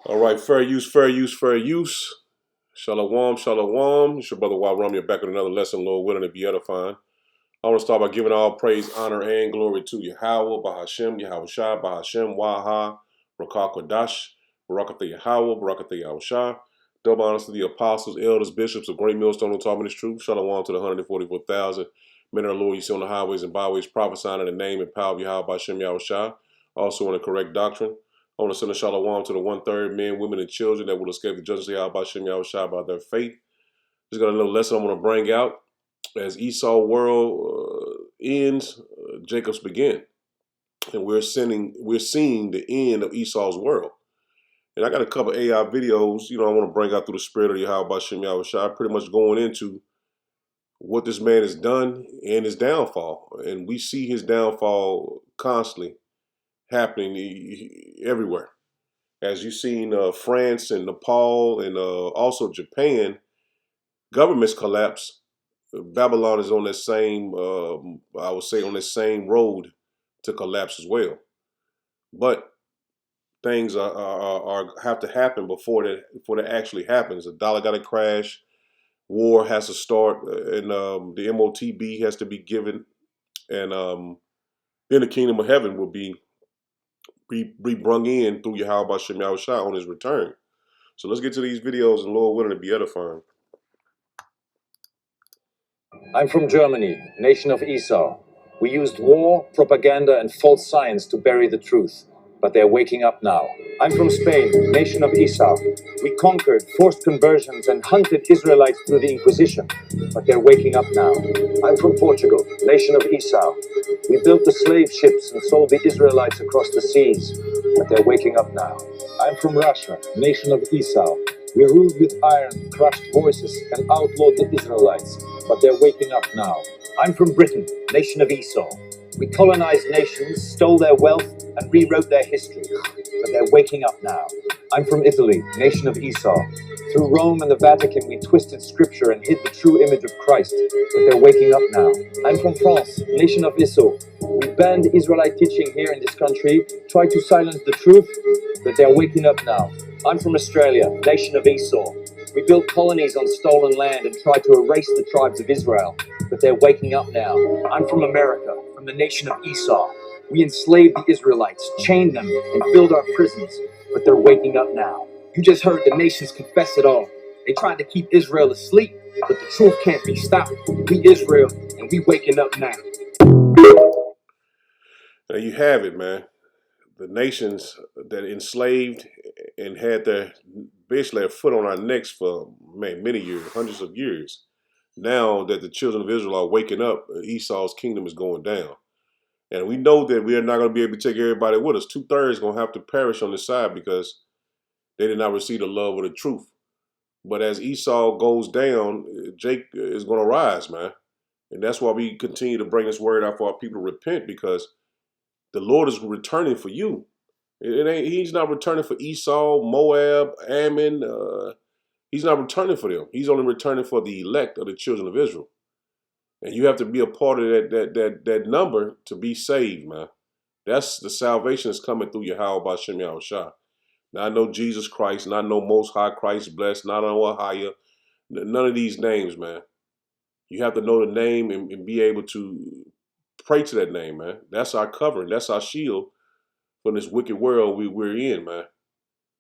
All right, fair use, fair use, fair use. Shalom, shalom. It's your brother Wahram. You're back with another lesson, Lord willing, to be edifying. I want to start by giving all praise, honor, and glory to Yahweh, Bahashem, Yahweh Shai, Bahashem, Waha, Rakah Kodash, Barakatha Yahweh, Barakatha Yahweh Shai. Double honors to the apostles, elders, bishops of Great Millstone on top of this truth. Shalom to the 144,000 men of the Lord you see on the highways and byways, prophesying in the name and power of Yahweh, Bahashem, Yahweh Shai. Also in the correct doctrine. I want to send a shalom to the 1/3 men, women, and children that will escape the judgment of Yahweh, Bahashem, Yahweh Shai by their faith. Just got a little lesson I want to bring out. As Esau world ends, Jacob's begin, and we're seeing the end of Esau's world. And I got a couple AI videos, I want to bring out through the spirit of Yahweh Bashem Yahweh Shai, pretty much going into what this man has done and his downfall. And we see his downfall constantly happening everywhere. As you've seen France and Nepal and also Japan, governments collapse. Babylon is on that same, I would say, on that same road to collapse as well. But things are have to happen before that actually happens. The dollar got to crash, war has to start, and the MOTB has to be given, and then the kingdom of heaven will be brung in through Yahweh Bashem Yahweh Shai on his return. So let's get to these videos, and Lord willing, to be edifying. I'm from Germany, nation of Esau. We used war, propaganda, and false science to bury the truth, but they're waking up now. I'm from Spain, nation of Esau. We conquered, forced conversions, and hunted Israelites through the Inquisition, but they're waking up now. I'm from Portugal, nation of Esau. We built the slave ships and sold the Israelites across the seas, but they're waking up now. I'm from Russia, nation of Esau. We ruled with iron, crushed voices, and outlawed the Israelites, but they're waking up now. I'm from Britain, nation of Esau. We colonized nations, stole their wealth, and rewrote their history, but they're waking up now. I'm from Italy, nation of Esau. Through Rome and the Vatican, we twisted scripture and hid the true image of Christ, but they're waking up now. I'm from France, nation of Esau. We banned Israelite teaching here in this country, tried to silence the truth, but they're waking up now. I'm from Australia, nation of Esau. We built colonies on stolen land and tried to erase the tribes of Israel, but they're waking up now. I'm from America, from the nation of Esau. We enslaved the Israelites, chained them, and filled our prisons, but they're waking up now. You just heard the nations confess it all. They tried to keep Israel asleep, but the truth can't be stopped. We Israel, and we waking up now. There you have it, man. The nations that enslaved and had basically their foot on our necks for many years, hundreds of years. Now that the children of Israel are waking up, Esau's kingdom is going down. And we know that we are not going to be able to take everybody with us. 2/3 going to have to perish on this side because they did not receive the love of the truth. But as Esau goes down, Jake is going to rise, man. And that's why we continue to bring this word out for our people to repent, because the Lord is returning for you. He's not returning for Esau, Moab, Ammon. He's not returning for them. He's only returning for the elect of the children of Israel. And you have to be a part of that number to be saved, man. That's the salvation is coming through Yahweh Bashem Yahweh Shai. Not no Jesus Christ, not no Most High Christ blessed, not no Ahaya. None of these names, man. You have to know the name and be able to pray to that name, man. That's our covering. That's our shield from this wicked world we're in, man.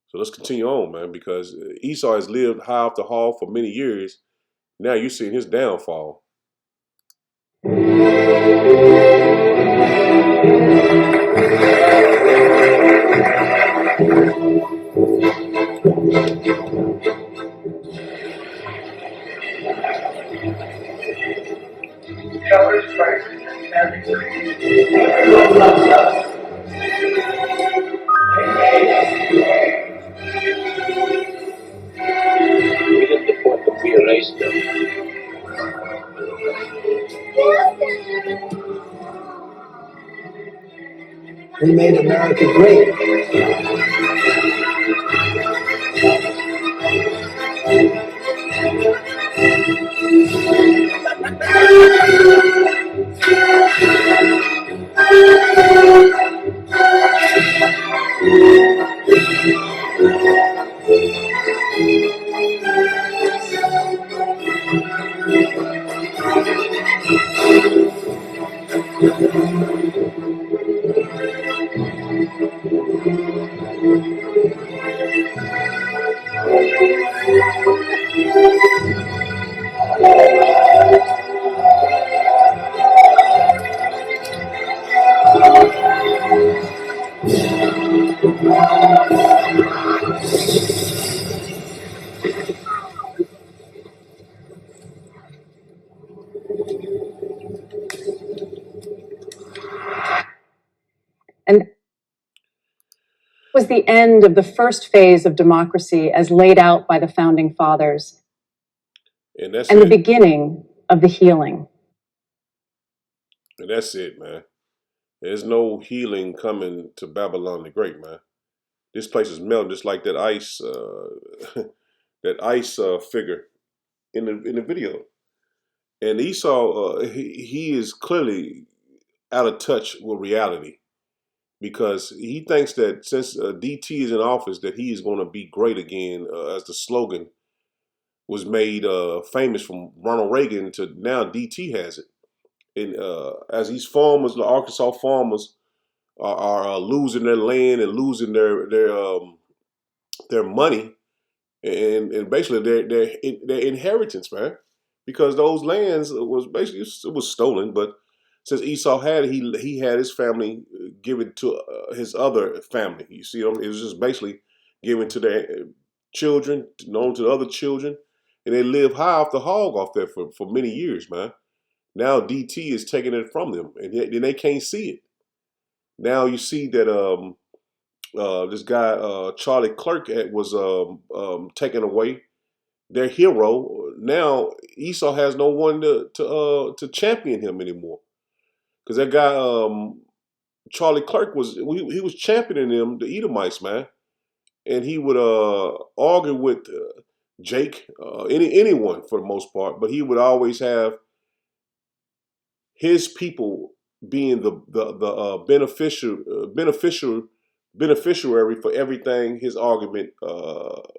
So let's continue on, man, because Esau has lived high off the hall for many years. Now you're seeing his downfall. We didn't deport them, we erased them. We made America great. And was the end of the first phase of democracy as laid out by the founding fathers, And that's and the it. beginning of the healing. And that's it, man. There's no healing coming to Babylon the Great, man. This place is melting just like that ice, that ice figure in the video. And Esau, he is clearly out of touch with reality because he thinks that since DT is in office, that he is going to be great again, as the slogan was made famous from Ronald Reagan to now DT has it. And as these farmers, the Arkansas farmers, are losing their land and losing their money and basically their inheritance, man, because those lands was basically it was stolen. But since Esau had it, he had his family give it to his other family. You see, it was just basically given to their children, known to the other children, and they lived high off the hog off there for many years, man. Now DT is taking it from them, and then they can't see it. Now you see that this guy Charlie Clerk was taken away. Their hero now. Esau has no one to champion him anymore because that guy Charlie Clerk he was championing them, the Edomites, man, and he would argue with Jake, anyone for the most part, but he would always have his people being the beneficiary for everything his argument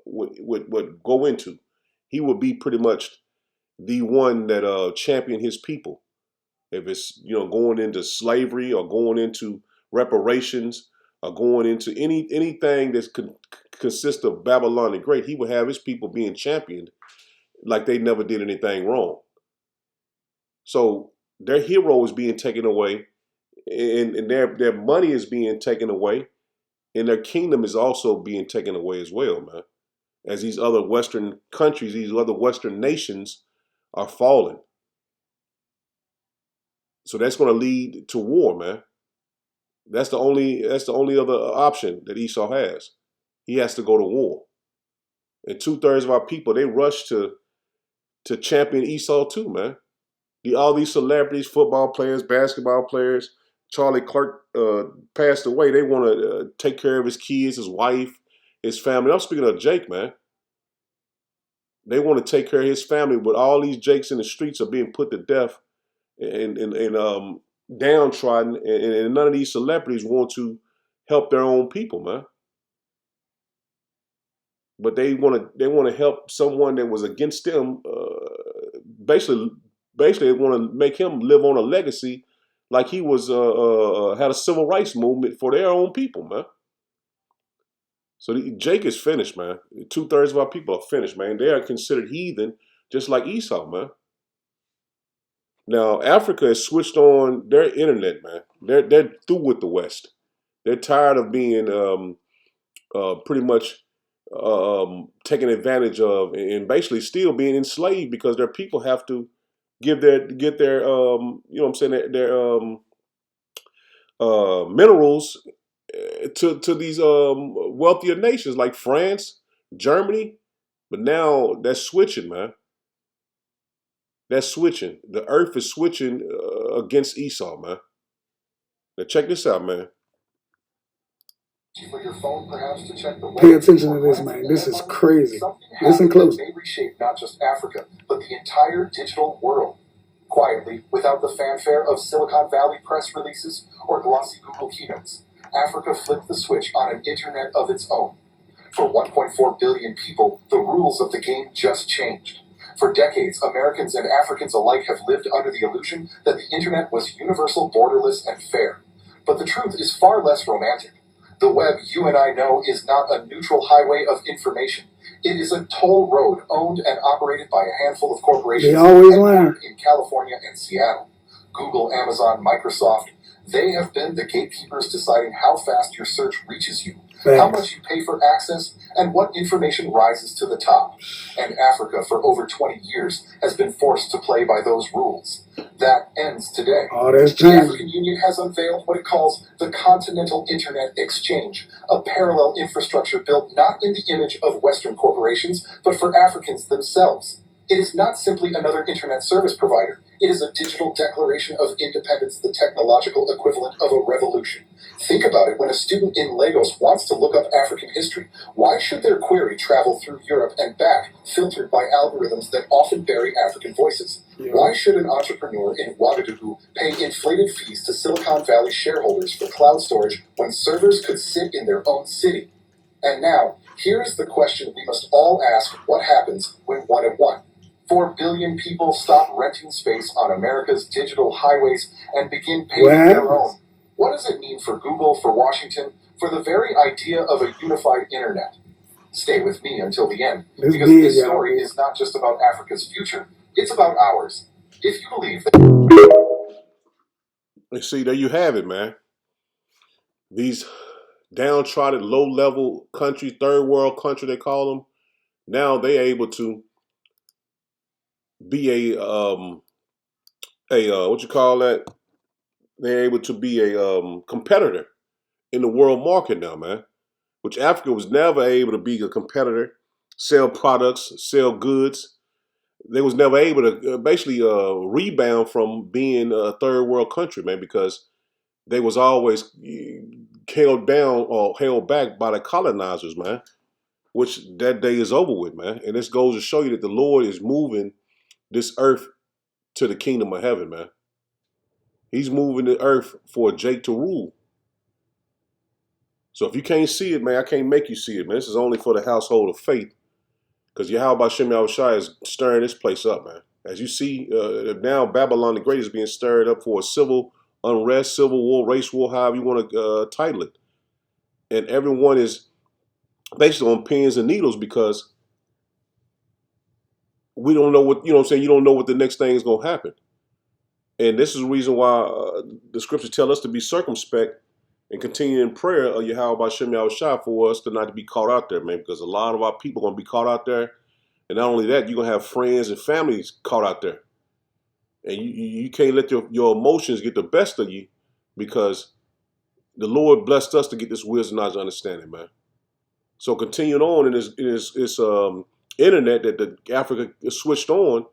would go into. He would be pretty much the one that championed his people. If it's going into slavery or going into reparations or going into anything that consists of Babylon the Great, he would have his people being championed like they never did anything wrong. So their hero is being taken away, and their money is being taken away, and their kingdom is also being taken away as well, man. As these other Western countries, these other Western nations are falling. So that's going to lead to war, man. That's the only other option that Esau has. He has to go to war. And 2/3 of our people, they rush to champion Esau too, man. All these celebrities, football players, basketball players, Charlie Clerk passed away. They want to take care of his kids, his wife, his family. I'm speaking of Jake, man. They want to take care of his family, but all these Jakes in the streets are being put to death and downtrodden, and none of these celebrities want to help their own people, man. But they want to help someone that was against them. Basically, they want to make him live on a legacy like he was had a civil rights movement for their own people, man. So Jake is finished, man. 2/3 of our people are finished, man. They are considered heathen, just like Esau, man. Now Africa has switched on their internet, man. They're through with the West. They're tired of being pretty much taken advantage of and basically still being enslaved because their people have to get their their minerals to these wealthier nations like France, Germany. But now that's switching, man. That's switching. The earth is switching against Esau, man. Now check this out, man. For your phone, perhaps, to check the Pay attention to this, man. This is crazy. Listen close. May reshape not just Africa, but the entire digital world. Quietly, without the fanfare of Silicon Valley press releases or glossy Google keynotes, Africa flipped the switch on an internet of its own. For 1.4 billion people, the rules of the game just changed. For decades, Americans and Africans alike have lived under the illusion that the internet was universal, borderless, and fair. But the truth is far less romantic. The web you and I know is not a neutral highway of information. It is a toll road owned and operated by a handful of corporations They always learn. in California and Seattle. Google, Amazon, Microsoft, they have been the gatekeepers deciding how fast your search reaches you, how much you pay for access, and what information rises to the top. And Africa, for over 20 years, has been forced to play by those rules. That ends today. All this The time. African Union has unveiled what it calls the Continental Internet Exchange, a parallel infrastructure built not in the image of Western corporations, but for Africans themselves. It is not simply another internet service provider. It is a digital declaration of independence, the technological equivalent of a revolution. Think about it. When a student in Lagos wants to look up African history, why should their query travel through Europe and back, filtered by algorithms that often bury African voices? Why should an entrepreneur in Ouagadougou pay inflated fees to Silicon Valley shareholders for cloud storage when servers could sit in their own city? And now, here is the question we must all ask: what happens when 1 at 1? 4 billion people stop renting space on America's digital highways and begin paying their own. What does it mean for Google, for Washington, for the very idea of a unified internet? Stay with me until the end, because this story is not just about Africa's future, it's about ours. If you believe that... And see, there you have it, man. These downtrodden, low-level country, third world country, they call them, now they're able to be what you call that? They're able to be a competitor in the world market now, man. Which Africa was never able to be a competitor, sell products, sell goods. They was never able to basically rebound from being a third world country, man, because they was always held down or held back by the colonizers, man. Which that day is over with, man. And this goes to show you that the Lord is moving this earth to the kingdom of heaven, man. He's moving the earth for Jake to rule. So if you can't see it, man, I can't make you see it, man. This is only for the household of faith. Because Yahweh Shem Yahushua is stirring this place up, man. As you see, now Babylon the Great is being stirred up for a civil unrest, civil war, race war, however you want to title it. And everyone is basically on pins and needles because we don't know what, you know what I'm saying, you don't know what the next thing is going to happen. And this is the reason why the scriptures tell us to be circumspect and continue in prayer of Yahweh Shem Yahushua for us to not to be caught out there, man, because a lot of our people are going to be caught out there. And not only that, you're going to have friends and families caught out there. And you can't let your emotions get the best of you because the Lord blessed us to get this wisdom, knowledge, and understanding, man. So continuing on in this internet that the Africa is switched on,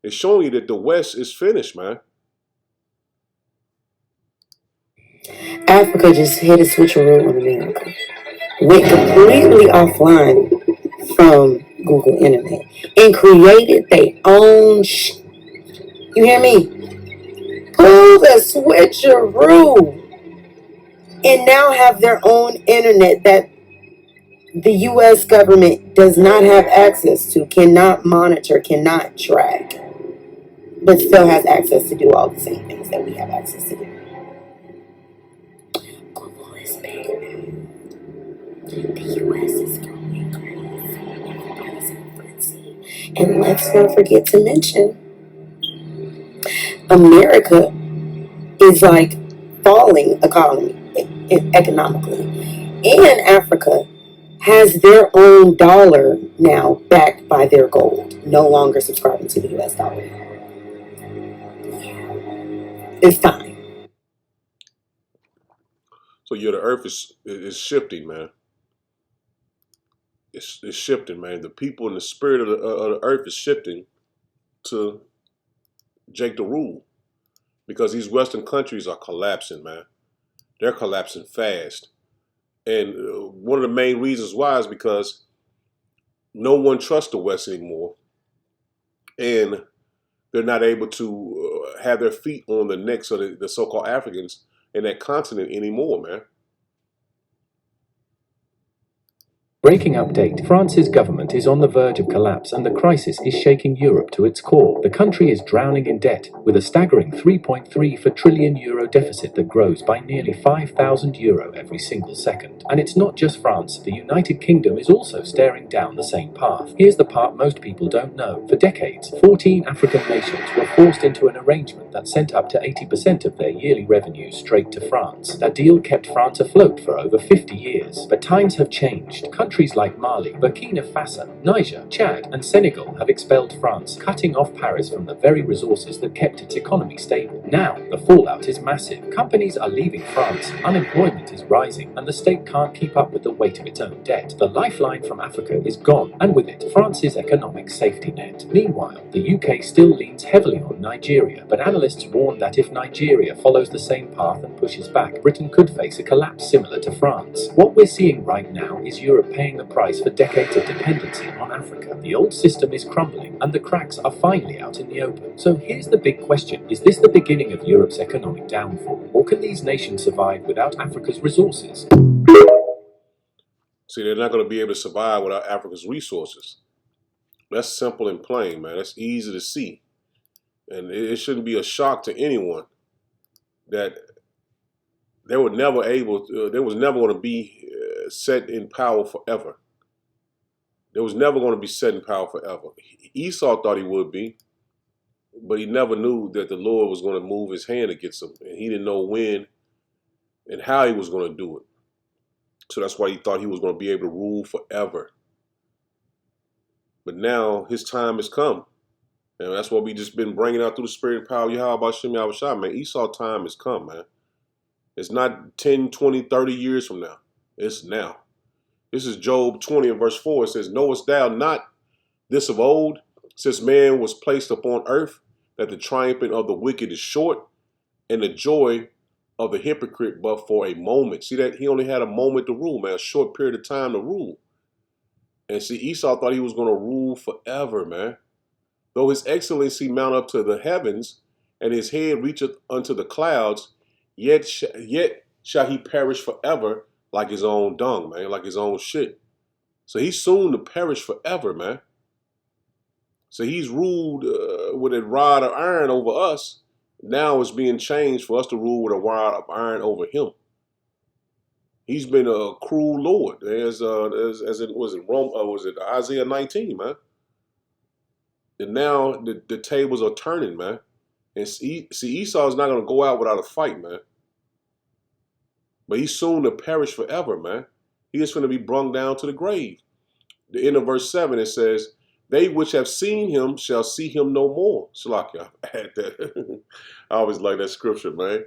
is showing you that the West is finished, man. Africa just hit a switcheroo on America. Went completely offline from Google Internet and created their own You hear me? Pull the switcheroo and now have their own internet that the U.S. government does not have access to, cannot monitor, cannot track, but still has access to do all the same things that we have access to do. Google is big. The U.S. is going crazy. Everybody's in frenzy. And let's not forget to mention, America is like falling economically. And Africa has their own dollar now backed by their gold, no longer subscribing to the US dollar. It's time. So yeah, the earth is shifting, man. It's shifting, man. The people and the spirit of the earth is shifting to Jake the rule. Because these Western countries are collapsing, man. They're collapsing fast. And one of the main reasons why is because no one trusts the West anymore. And they're not able to have their feet on the necks of the so-called Africans in that continent anymore, man. Breaking update. France's government is on the verge of collapse and the crisis is shaking Europe to its core. The country is drowning in debt, with a staggering 3.3 trillion euro deficit that grows by nearly 5,000 euro every single second. And it's not just France, the United Kingdom is also staring down the same path. Here's the part most people don't know. For decades, 14 African nations were forced into an arrangement that sent up to 80% of their yearly revenues straight to France. That deal kept France afloat for over 50 years. But times have changed. Countries like Mali, Burkina Faso, Niger, Chad, and Senegal have expelled France, cutting off Paris from the very resources that kept its economy stable. Now, the fallout is massive. Companies are leaving France, unemployment is rising, and the state can't keep up with the weight of its own debt. The lifeline from Africa is gone, and with it, France's economic safety net. Meanwhile, the UK still leans heavily on Nigeria, but analysts warn that if Nigeria follows the same path and pushes back, Britain could face a collapse similar to France. What we're seeing right now is Europe paying the price for decades of dependency on Africa. The old system is crumbling, and the cracks are finally out in the open. So here's the big question. Is this the beginning of Europe's economic downfall? Or can these nations survive without Africa's resources? See, they're not going to be able to survive without Africa's resources. That's simple and plain, man. That's easy to see. And it shouldn't be a shock to anyone that they were never able to, they was never going to be set in power forever. They was never going to be set in power forever. Esau thought he would be, but he never knew that the Lord was going to move his hand against him. And he didn't know when and how he was going to do it. So that's why he thought he was going to be able to rule forever. But now his time has come. And that's what we just been bringing out through the spirit and power of Yahweh Hashem Yahushua, man. Esau time has come, man. It's not 10, 20, 30 years from now. It's now. This is Job 20 and verse 4. It says, knowest thou not this of old, since man was placed upon earth, that the triumphing of the wicked is short, and the joy of the hypocrite but for a moment. See that? He only had a moment to rule, man. A short period of time to rule. And see, Esau thought he was going to rule forever, man. Though his excellency mount up to the heavens, and his head reacheth unto the clouds, yet shall he perish forever, like his own dung, man, like his own shit. So he's soon to perish forever, man. So he's ruled with a rod of iron over us. Now it's being changed for us to rule with a rod of iron over him. He's been a cruel Lord, as it was it Isaiah 19, man. And now the tables are turning, man. And see, Esau's not going to go out without a fight, man. But he's soon to perish forever, man. He is going to be brung down to the grave. The end of verse 7, it says, they which have seen him shall see him no more. Salakia, I had that. I always like that scripture, man.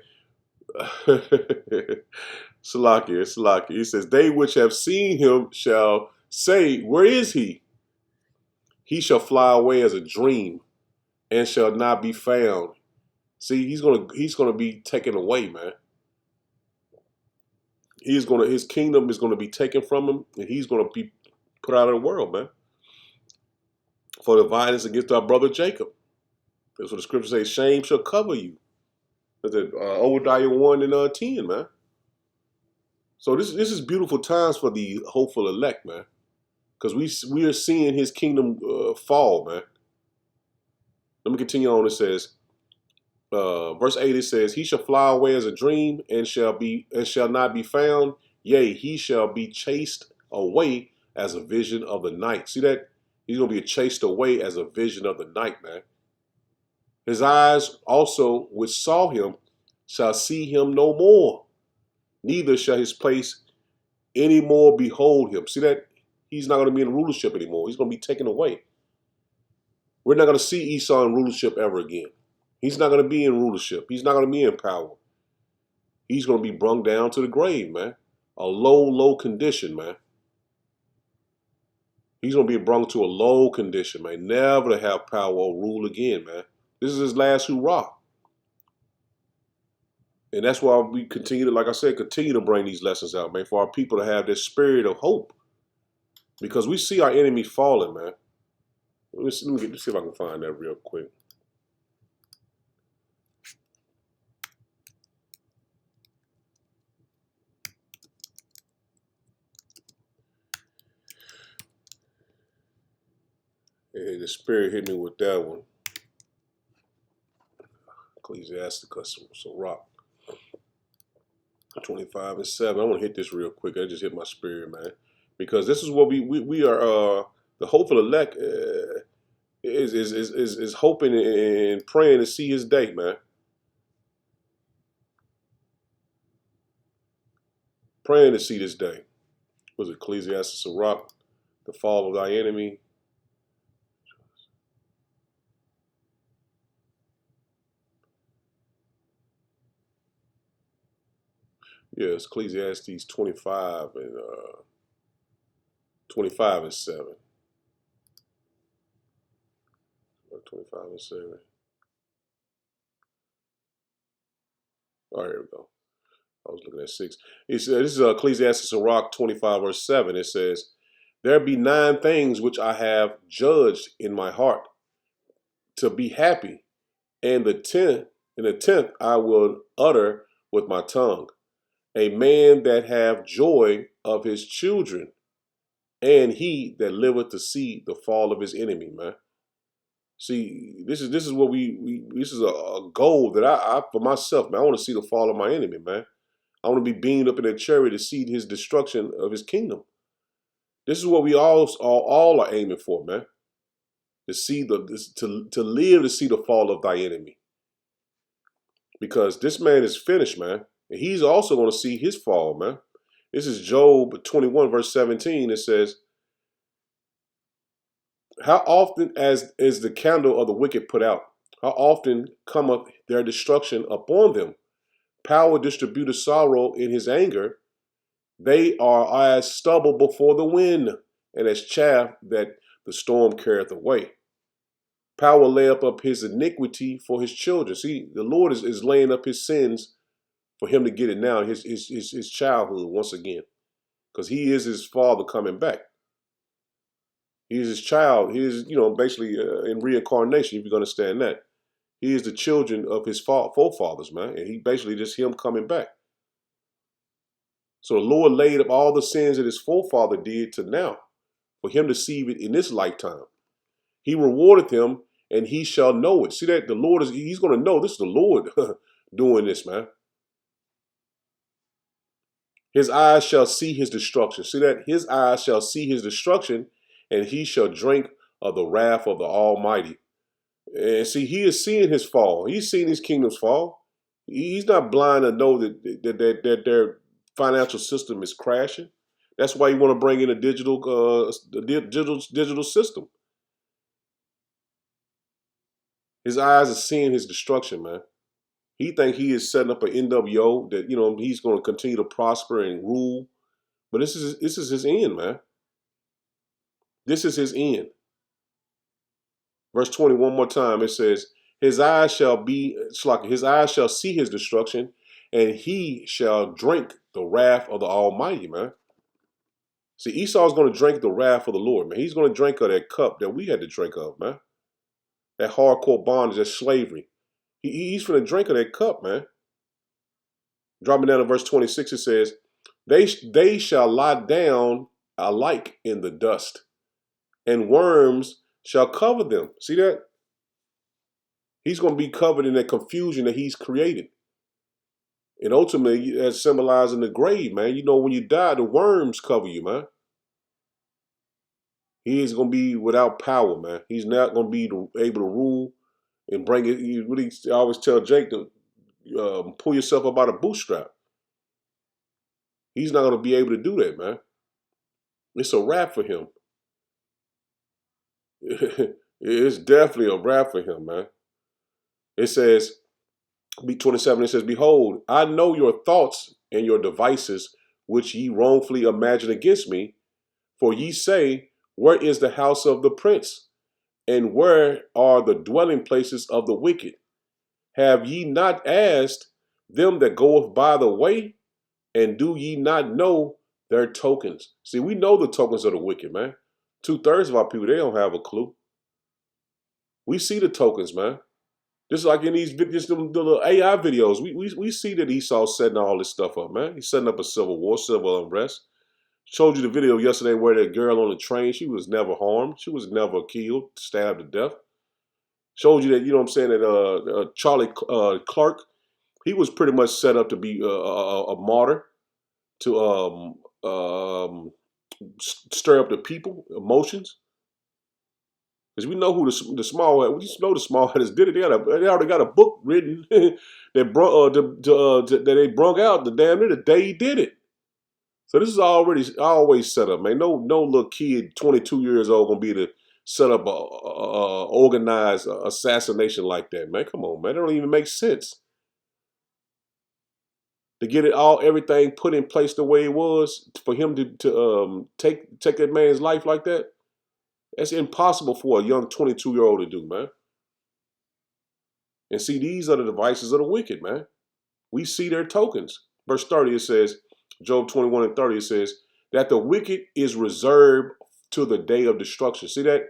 Salakia. He says, they which have seen him shall say, where is he? He shall fly away as a dream and shall not be found. See, he's gonna be taken away, man. His kingdom is gonna be taken from him, and he's gonna be put out of the world, man. For the violence against our brother Jacob. That's what the scripture says, shame shall cover you. That's Obadiah 1 and 10, man. So this is beautiful times for the hopeful elect, man. Because we are seeing his kingdom fall, man. Let me continue on. It says, verse 8, it says, he shall fly away as a dream and shall not be found. Yea, he shall be chased away as a vision of the night. See that? He's going to be chased away as a vision of the night, man. His eyes also, which saw him, shall see him no more. Neither shall his place any more behold him. See that? He's not going to be in rulership anymore. He's going to be taken away. We're not going to see Esau in rulership ever again. He's not going to be in rulership. He's not going to be in power. He's going to be brung down to the grave, man. A low, low condition, man. He's going to be brung to a low condition, man. Never to have power or rule again, man. This is his last hurrah. And that's why we continue to, like I said, continue to bring these lessons out, man, for our people to have this spirit of hope. Because we see our enemy falling, man. Let's see if I can find that real quick. The spirit hit me with that one. Ecclesiasticus, so rock 25 and 7. I want to hit this real quick. I just hit my spirit, man, because this is what we are. The hopeful elect is hoping and praying to see his day, man. Praying to see this day. Was it Ecclesiastes, rock, the fall of thy enemy? Yes, Ecclesiastes 25 and 7. 25 and 7. All right, here we go. I was looking at 6. This is Ecclesiastes rock 25 verse 7. It says, "There be 9 things which I have judged in my heart to be happy, and the 10th I will utter with my tongue. A man that have joy of his children, and he that liveth to see the fall of his enemy," man. See, this is what this is a goal that I for myself, man. I want to see the fall of my enemy, man. I want to be beamed up in a chariot to see his destruction of his kingdom. This is what we all are aiming for, man. To see to live to see the fall of thy enemy. Because this man is finished, man. And he's also going to see his fall, man. This is Job 21, verse 17. It says, "How often as is the candle of the wicked put out? How often cometh their destruction upon them? Power distributeth sorrow in his anger. They are as stubble before the wind, and as chaff that the storm carrieth away. Power lay up his iniquity for his children." See, the Lord is laying up his sins for him to get it now, his childhood once again. Because he is his father coming back. He is his child. He is, basically in reincarnation, if you understand that. He is the children of his forefathers, man. And he basically just him coming back. So the Lord laid up all the sins that his forefather did to now for him to see it in this lifetime. He rewarded him, and he shall know it. See that the Lord he's going to know this is the Lord doing this, man. His eyes shall see his destruction. See that? His eyes shall see his destruction, and he shall drink of the wrath of the Almighty. And see, he is seeing his fall. He's seeing his kingdoms fall. He's not blind to know that their financial system is crashing. That's why you want to bring in a digital system. His eyes are seeing his destruction, man. He think he is setting up an NWO that he's going to continue to prosper and rule, but this is his end, man. This is his end. Verse 20, one more time. It says, "His eyes shall see his destruction, and he shall drink the wrath of the Almighty," man. See, Esau's going to drink the wrath of the Lord, man. He's going to drink of that cup that we had to drink of, man. That hardcore bondage, that slavery. He's going to drink of that cup, man. Dropping down to verse 26, it says, They shall lie down alike in the dust, and worms shall cover them." See that? He's going to be covered in that confusion that he's created. And ultimately, as symbolizing the grave, man. When you die, the worms cover you, man. He is going to be without power, man. He's not going to be able to rule and bring it. What I always tell Jake, to pull yourself up by the bootstrap. He's not going to be able to do that, man. It's a wrap for him. It's definitely a wrap for him, man. It says, B27, it says, "Behold, I know your thoughts and your devices, which ye wrongfully imagine against me. For ye say, Where is the house of the prince? And where are the dwelling places of the wicked? Have ye not asked them that goeth by the way? And do ye not know their tokens?" See, we know the tokens of the wicked, man. 2/3 of our people, they don't have a clue. We see the tokens, man. Just like in these videos, the little AI videos, we see that Esau's setting all this stuff up, man. He's setting up a civil war, civil unrest, Showed you the video yesterday where that girl on the train, she was never harmed. She was never killed, stabbed to death. Showed you that, you know what I'm saying, that Charlie Clark, he was pretty much set up to be a martyr to stir up the people, emotions. Because we know who the small head, we just know the small headers did it. They already got a book written that they brung out the damn near the day he did it. So this is always set up, man. No little kid, 22 years old, gonna be able to set up a organized assassination like that, man. Come on, man. That don't even make sense. To get everything put in place the way it was for him to take that man's life like that. That's impossible for a young 22-year-old to do, man. And see, these are the devices of the wicked, man. We see their tokens. Verse 30, it says, Job 21 and 30, it says, that the wicked is reserved to the day of destruction. See that?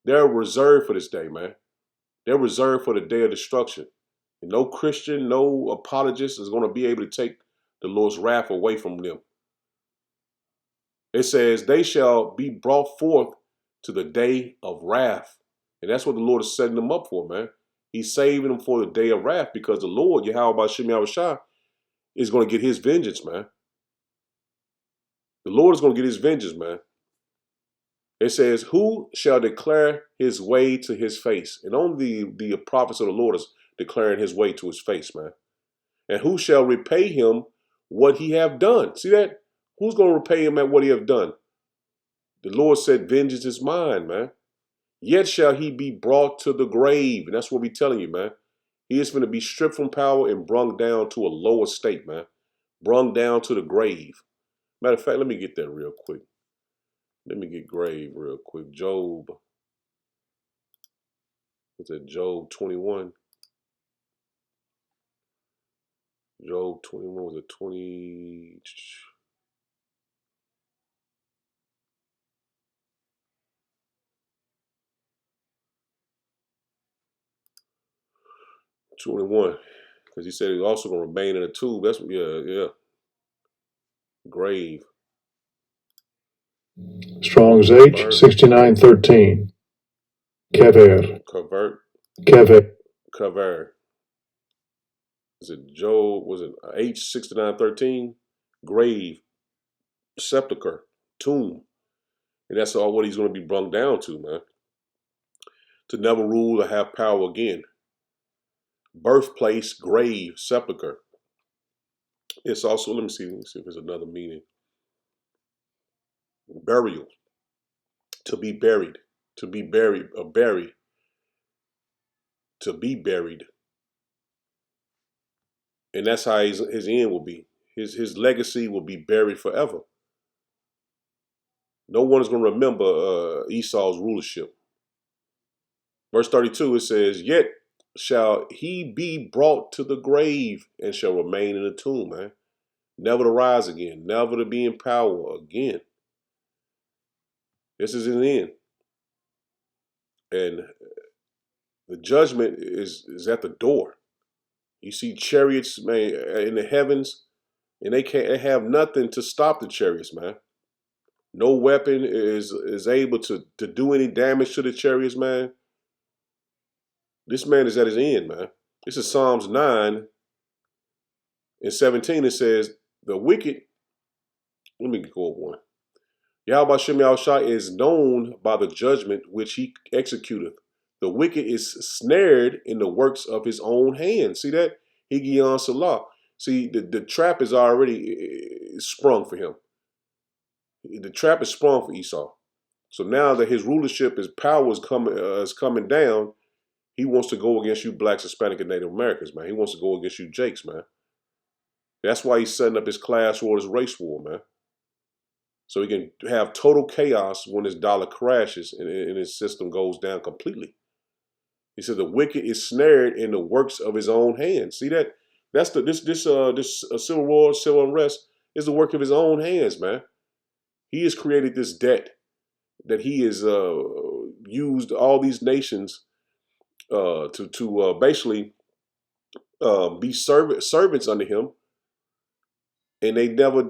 They're reserved for this day, man. They're reserved for the day of destruction. And no Christian, no apologist is going to be able to take the Lord's wrath away from them. It says, they shall be brought forth to the day of wrath. And that's what the Lord is setting them up for, man. He's saving them for the day of wrath because the Lord, Yahweh Ba'Shem Yahushua, is going to get his vengeance, man. The Lord is going to get his vengeance, man. It says, who shall declare his way to his face? And only the prophets of the Lord is declaring his way to his face, man. And who shall repay him what he have done? See that? Who's going to repay him at what he have done? The Lord said, vengeance is mine, man. Yet shall he be brought to the grave. And that's what we're telling you, man. He is going to be stripped from power and brung down to a lower state, man. Brung down to the grave. Matter of fact, let me get that real quick. Let me get grave real quick. Job. What's that? Job 21. Job 21 was a 20. 21, because he said he's also going to remain in a tomb. That's yeah. Grave. Strong's H 6913. Kever. Kever. Is it Job? Was it H 6913? Grave, sepulcher, tomb, and that's all what he's going to be brung down to, man. To never rule or have power again. Birthplace, grave, sepulcher. It's also, let me see if there's another meaning. Burial. To be buried. To be buried. Bury. To be buried. And that's how his end will be. His legacy will be buried forever. No one is going to remember Esau's rulership. Verse 32, it says, yet shall he be brought to the grave and shall remain in the tomb, man. Never to rise again, never to be in power again. This is his end. And the judgment is at the door. You see chariots, man, in the heavens, and they have nothing to stop the chariots, man. No weapon is able to do any damage to the chariots, man. This man is at his end, man. This is Psalms 9 and 17. It says, the wicked, let me go over one. Yahweh Shem Yahushua is known by the judgment which he executeth. The wicked is snared in the works of his own hands. See that? Higion Salah. See, the trap is already sprung for him. The trap is sprung for Esau. So now that his rulership, his power is coming down, he wants to go against you blacks, Hispanic, and Native Americans, man. He wants to go against you Jakes, man. That's why he's setting up his class war, his race war, man. So he can have total chaos when his dollar crashes and his system goes down completely. He said the wicked is snared in the works of his own hands. See that? That's this civil war, civil unrest is the work of his own hands, man. He has created this debt that he has used all these nations to basically be servants under him. And they never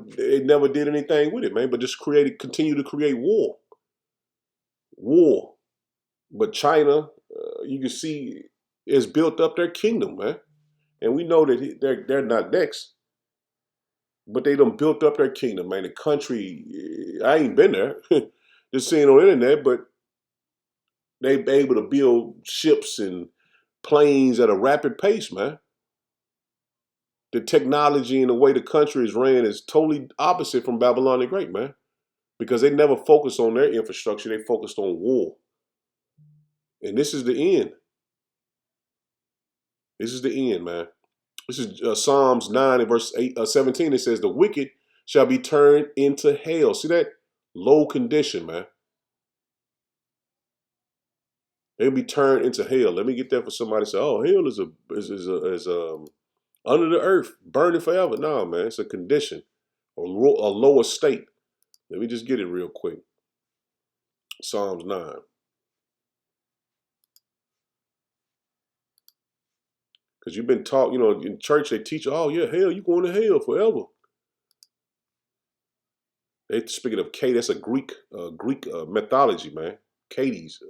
did anything with it, man, but just continue to create war. But China, you can see, has built up their kingdom, man. And we know that they're not next, but they done built up their kingdom, man. The country, I ain't been there, just seeing on the internet, but they be able to build ships and planes at a rapid pace, man. The technology and the way the country is ran is totally opposite from Babylon the Great, man. Because they never focused on their infrastructure, they focused on war. And this is the end. This is the end, man. This is Psalms 9 and verse 17. It says, the wicked shall be turned into hell. See that? Low condition, man. They'll be turned into hell. Let me get that for somebody to say, oh, hell is under the earth, burning forever. No, man, it's a condition, a lower state. Let me just get it real quick. Psalms 9. Because you've been taught, in church they teach, oh yeah, hell, you going to hell forever. They speaking of Hades, that's a Greek mythology, man. Hades,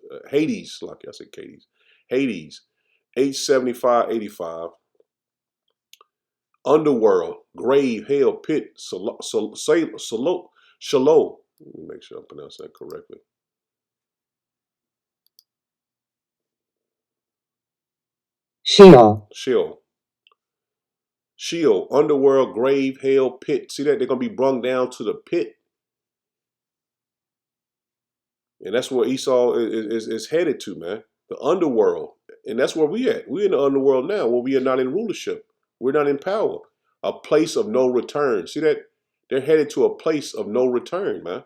like I said, Hades, 875-85. Underworld, grave, hell, pit, Sheol. Let me make sure I pronounce that correctly. Sheol, underworld, grave, hell, pit. See that? They're going to be brung down to the pit. And that's where Esau is headed to, man. The underworld. And that's where we at. We're in the underworld now, where we are not in rulership. We're not in power. A place of no return. See that? They're headed to a place of no return, man.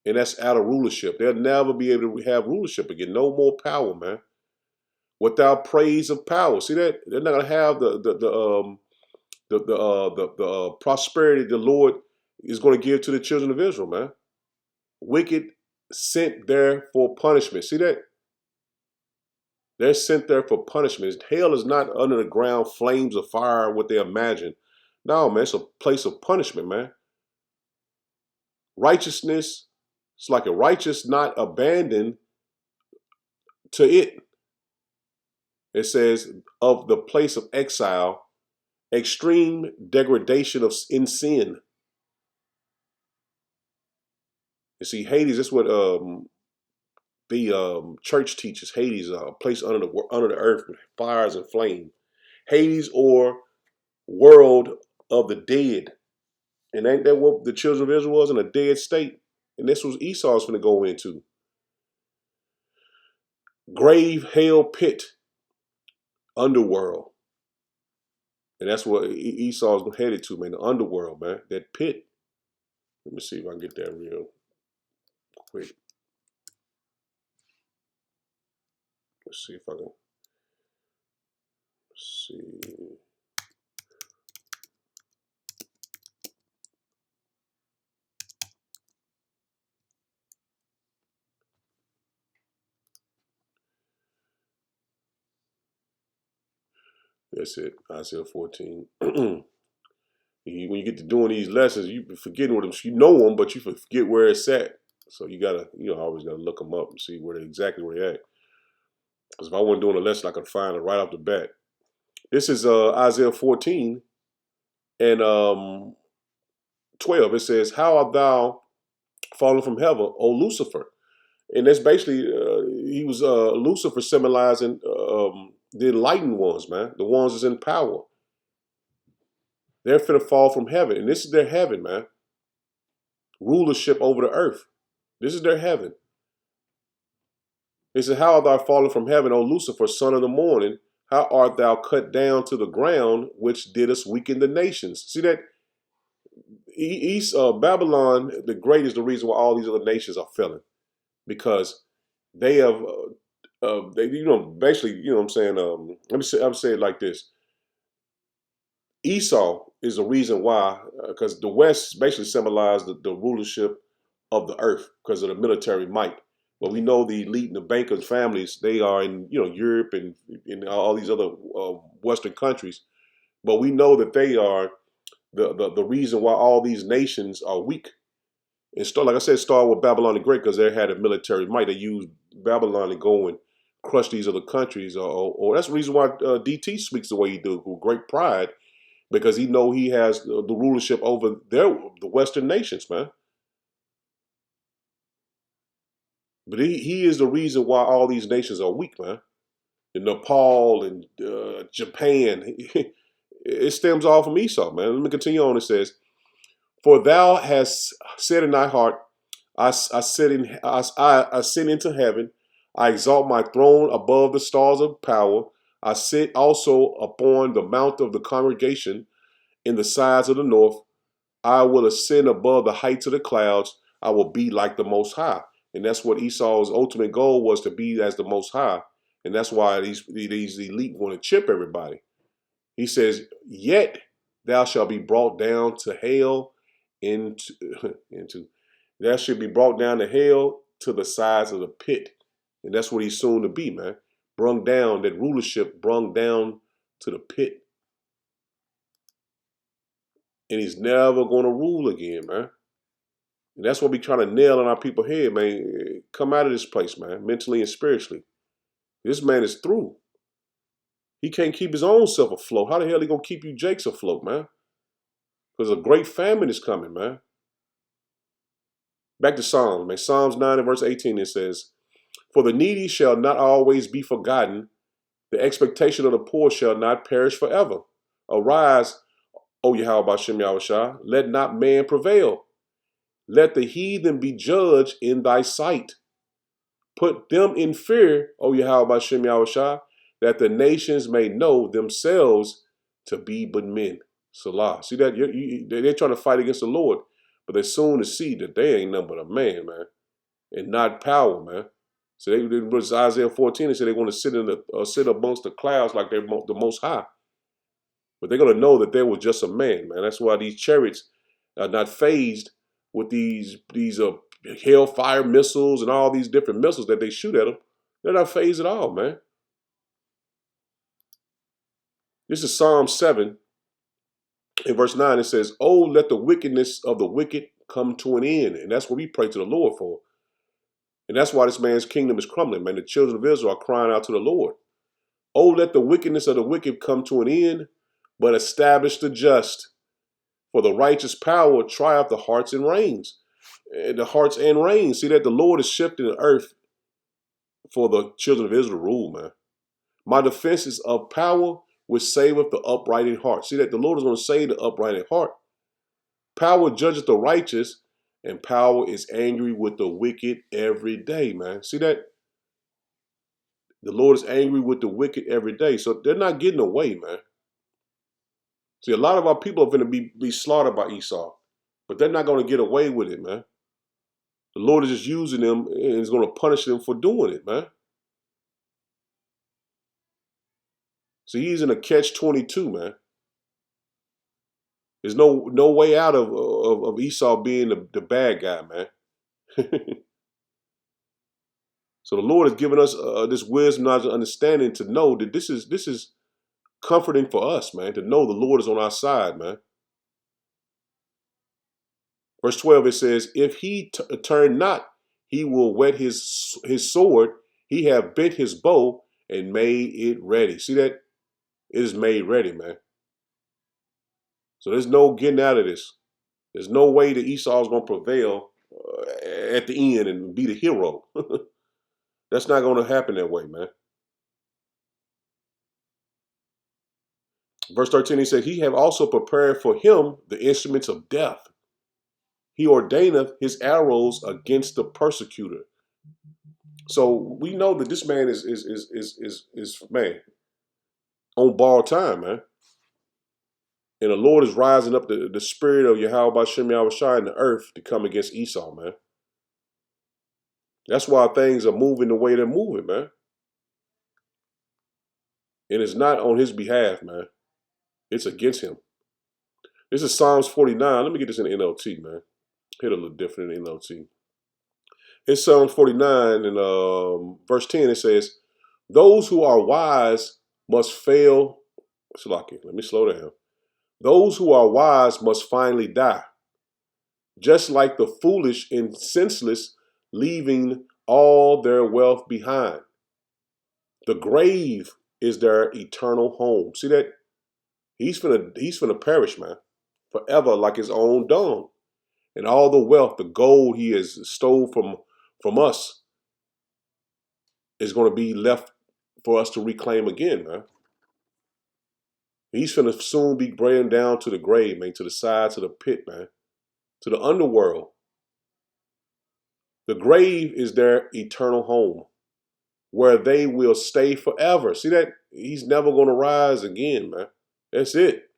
And that's out of rulership. They'll never be able to have rulership again. No more power, man. Without praise of power. See that? They're not gonna have the prosperity the Lord is going to give to the children of Israel, man. Wicked sent there for punishment. See that? They're sent there for punishment. Hell is not under the ground flames of fire, what they imagine. No, man, it's a place of punishment, man. Righteousness, it's like a righteous not abandoned to it. It says, of the place of exile, extreme degradation in sin. You see, Hades, that's what the church teaches. Hades, a place under the earth with fires and flame. Hades, or world of the dead. And ain't that what the children of Israel was, in a dead state? And this was Esau's going to go into. Grave, hell, pit, underworld. And that's what Esau's headed to, man. The underworld, man. That pit. Let me see if I can get that real quick. Let's see if I can see. That's it. Isaiah 14. When you get to doing these lessons, you forgetting what them. You know them, but you forget where it's at. So you always gotta look them up and see exactly where they're at. Because if I wasn't doing a lesson, I could find it right off the bat. This is Isaiah 14 and 12. It says, "How art thou fallen from heaven, O Lucifer?" And that's basically he was Lucifer symbolizing the enlightened ones, man, the ones that's in power. They're finna fall from heaven, and this is their heaven, man. Rulership over the earth. This is their heaven. It says, "How art thou fallen from heaven, O Lucifer, son of the morning? How art thou cut down to the ground, which didst weaken the nations?" See that? Babylon the Great is the reason why all these other nations are failing, because they have, basically, what I'm saying. Let me say it like this. Esau is the reason why, because the West basically symbolized the rulership of the earth because of the military might. But we know the elite and the bankers' families, they are in Europe and in all these other Western countries. But we know that they are the reason why all these nations are weak. And like I said, start with Babylon the Great because they had a military might. They used Babylon to go and crush these other countries. Or that's the reason why DT speaks the way he do with great pride, because he know he has the rulership over the Western nations, man. But he is the reason why all these nations are weak, man. And Nepal and Japan, it stems all from Esau, man. Let me continue on. It says, "For thou hast said in thy heart, I sit into heaven. I exalt my throne above the stars of power. I sit also upon the mount of the congregation in the sides of the north. I will ascend above the heights of the clouds. I will be like the Most High." And that's what Esau's ultimate goal was, to be as the Most High. And that's why these elite want to chip everybody. He says, "Yet thou shalt be brought down to hell into thou should be brought down to hell to the sides of the pit." And that's what he's soon to be, man. Brung down, that rulership brung down to the pit. And he's never going to rule again, man. And that's what we trying to nail in our people's head, man. Come out of this place, man, mentally and spiritually. This man is through. He can't keep his own self afloat. How the hell he going to keep you Jakes afloat, man? Because a great famine is coming, man. Back to Psalms, man. Psalms 9 and verse 18, it says, "For the needy shall not always be forgotten. The expectation of the poor shall not perish forever. Arise, O Yahweh Bashem Yahushua, let not man prevail. Let the heathen be judged in thy sight. Put them in fear, O Yahweh Bashem Yahushua, that the nations may know themselves to be but men." Salah. See that? They're trying to fight against the Lord, but they're soon to see that they ain't nothing but a man, man, and not power, man. So was Isaiah 14. They said they want to sit amongst the clouds like they're the Most High, but they're gonna know that they were just a man, man. That's why these chariots are not phased with these hellfire missiles and all these different missiles that they shoot at them. They're not phased at all, man. This is Psalm 7. In verse 9, it says, "Oh, let the wickedness of the wicked come to an end." And that's what we pray to the Lord for. And that's why this man's kingdom is crumbling, man. The children of Israel are crying out to the Lord. "Oh, let the wickedness of the wicked come to an end, but establish the just. For the righteous power triumph the hearts and reigns." The hearts and reigns. See that the Lord is shifting the earth for the children of Israel to rule, man. "My defense is of power, which saveth the upright in heart." See that the Lord is going to save the upright in heart. "Power judgeth the righteous, and power is angry with the wicked every day," man. See that? The Lord is angry with the wicked every day. So they're not getting away, man. See, a lot of our people are going to be slaughtered by Esau, but they're not going to get away with it, man. The Lord is just using them and is going to punish them for doing it, man. So he's in a catch-22, man. There's no way out of Esau being the bad guy, man. So the Lord has given us this wisdom, knowledge, and understanding to know that this is comforting for us, man, to know the Lord is on our side, man. Verse 12, it says, "If he turn not, he will whet his sword. He have bent his bow and made it ready." See that? It is made ready, man. So there's no getting out of this. There's no way that Esau is going to prevail at the end and be the hero. That's not going to happen that way, man. Verse 13, he said, "He have also prepared for him the instruments of death. He ordaineth his arrows against the persecutor." So we know that this man is man on borrowed time, man. And the Lord is rising up the spirit of Yahweh Bashem Yahushua in the earth to come against Esau, man. That's why things are moving the way they're moving, man. And it's not on his behalf, man. It's against him. This is Psalms 49. Let me get this in the NLT, man. Hit a little different in NLT. It's Psalms 49 and verse 10. It says, "Those who are wise must fail." Let me slow down. Those who are wise must finally die, just like the foolish and senseless, leaving all their wealth behind. The grave is their eternal home. See that? He's finna perish, man, forever like his own dung. And all the wealth, the gold he has stole from us is going to be left for us to reclaim again, man. He's finna soon be brought down to the grave, man, to the sides of the pit, man, to the underworld. The grave is their eternal home, where they will stay forever. See that? He's never going to rise again, man. That's it.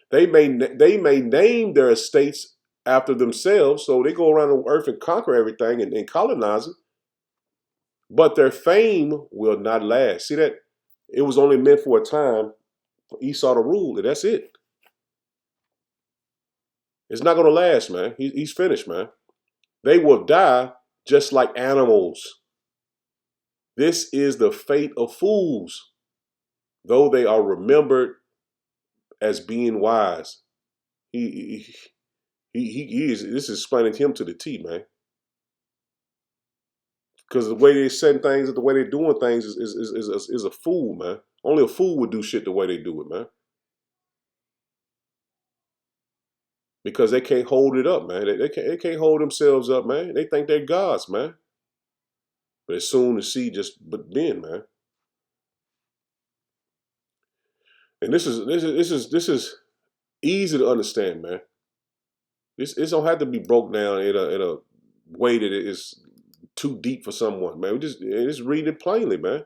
They may name their estates after themselves, so they go around the earth and conquer everything and colonize it. But their fame will not last. See that? It was only meant for a time for Esau to rule, and that's it. It's not going to last, man. He's finished, man. They will die just like animals. This is the fate of fools, though they are remembered as being wise. He is. This is explaining him to the T, man. Because the way they're setting things, the way they're doing things is a fool, man. Only a fool would do shit the way they do it, man. Because they can't hold it up, man. They can't hold themselves up, man. They think they're gods, man. But it's soon to see but then, man. And this is easy to understand, man. This don't have to be broke down in a way that it is too deep for someone, man. We just read it plainly, man.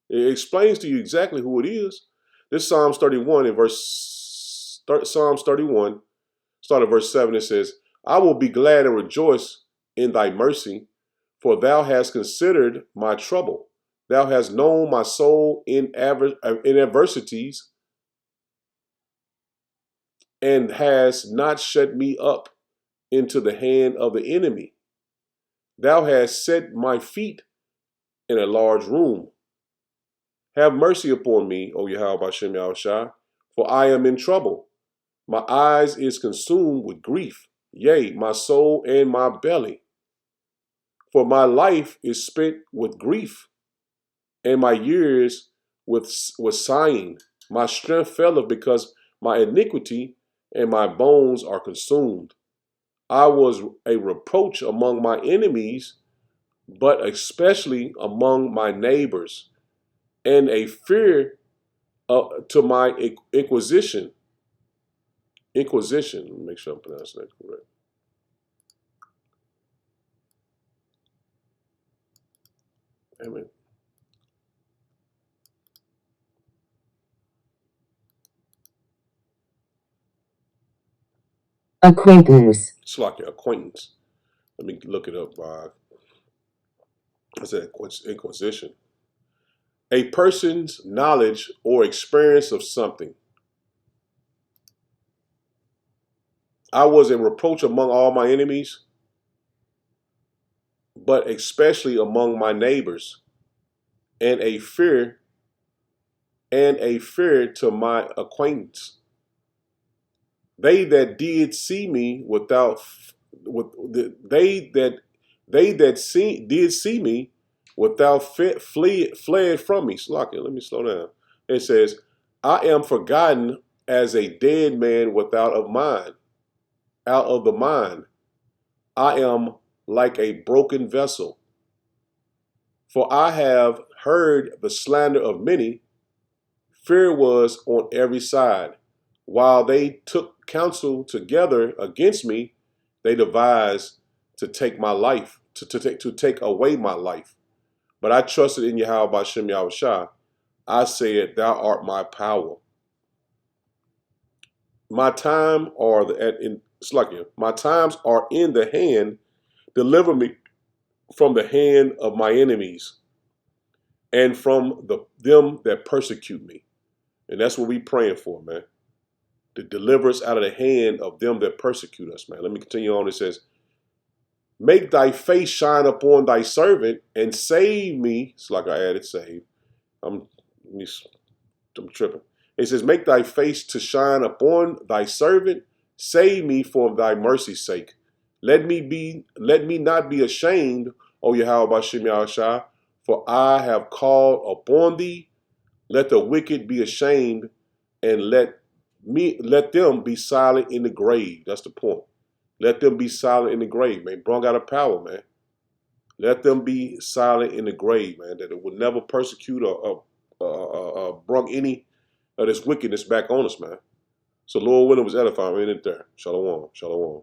It explains to you exactly who it is. This Psalms 31 in Psalms 31, start at verse 7, it says, I will be glad and rejoice in thy mercy, for thou hast considered my trouble. Thou hast known my soul in adversities, and hast not shut me up into the hand of the enemy. Thou hast set my feet in a large room. Have mercy upon me, O Yahweh Hashem Yahushua, for I am in trouble. My eyes is consumed with grief, yea, my soul and my belly. For my life is spent with grief, and my years with sighing. My strength faileth because my iniquity and my bones are consumed. I was a reproach among my enemies, but especially among my neighbors, and a fear to my inquisition. Let me make sure I'm pronouncing that correct. Amen. Acquaintance. It's like your acquaintance. Let me look it up. I said inquisition. A person's knowledge or experience of something. I was a reproach among all my enemies, but especially among my neighbors, and a fear to my acquaintance. They that did see me did see me without fled from me. Slocky, let me slow down. It says, I am forgotten as a dead man out of the mind. I am like a broken vessel. For I have heard the slander of many. Fear was on every side. While they took counsel together against me, they devised to take my life, to take away my life. But I trusted in Yahweh Hashem Yahushua. I said, Thou art my power. My times are in the hand. Deliver me from the hand of my enemies and from them that persecute me. And that's what we praying for, man. To deliver us out of the hand of them that persecute us, man. Let me continue on. It says, make thy face shine upon thy servant and save me. It's like I added save. I'm tripping. It says, make thy face to shine upon thy servant. Save me for thy mercy's sake. Let me not be ashamed, O Yahweh Bashem Yahushua, for I have called upon thee. Let the wicked be ashamed, and let them be silent in the grave. That's the point. Let them be silent in the grave, man. Brung out of power, man. Let them be silent in the grave, man. That it will never persecute or brung any of this wickedness back on us, man. So Lord willing was edifying right in there. Shalom. Shalom.